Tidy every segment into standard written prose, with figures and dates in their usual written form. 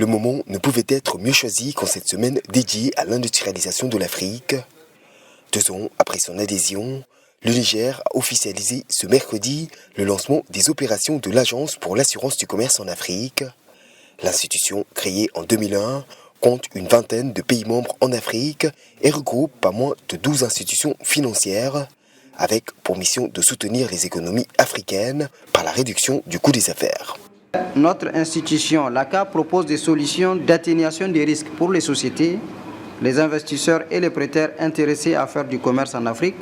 Le moment ne pouvait être mieux choisi qu'en cette semaine dédiée à l'industrialisation de l'Afrique. 2 ans après son adhésion, le Niger a officialisé ce mercredi le lancement des opérations de l'Agence pour l'assurance du commerce en Afrique. L'institution, créée en 2001, compte une vingtaine de pays membres en Afrique et regroupe pas moins de 12 institutions financières, avec pour mission de soutenir les économies africaines par la réduction du coût des affaires. Notre institution, l'ACA, propose des solutions d'atténuation des risques pour les sociétés, les investisseurs et les prêteurs intéressés à faire du commerce en Afrique.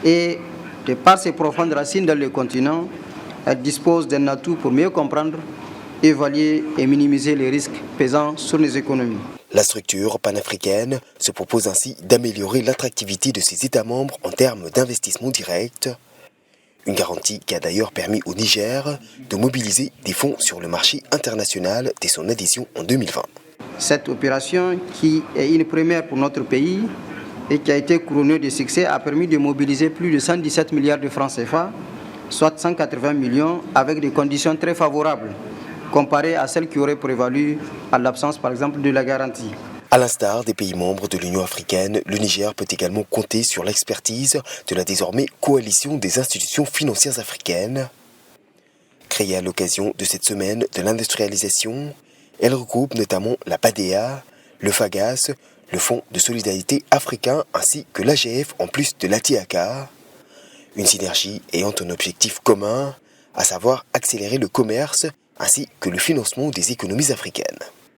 Et de par ses profondes racines dans le continent, elle dispose d'un atout pour mieux comprendre, évaluer et minimiser les risques pesant sur les économies. La structure panafricaine se propose ainsi d'améliorer l'attractivité de ses États membres en termes d'investissement direct. Une garantie qui a d'ailleurs permis au Niger de mobiliser des fonds sur le marché international dès son adhésion en 2020. Cette opération, qui est une première pour notre pays et qui a été couronnée de succès, a permis de mobiliser plus de 117 milliards de francs CFA, soit 180 millions, avec des conditions très favorables, comparées à celles qui auraient prévalu à l'absence, par exemple, de la garantie. À l'instar des pays membres de l'Union africaine, le Niger peut également compter sur l'expertise de la désormais coalition des institutions financières africaines. Créée à l'occasion de cette semaine de l'industrialisation, elle regroupe notamment la PADEA, le FAGAS, le Fonds de solidarité africain ainsi que l'AGF en plus de l'ATIACA. Une synergie ayant un objectif commun, à savoir accélérer le commerce ainsi que le financement des économies africaines.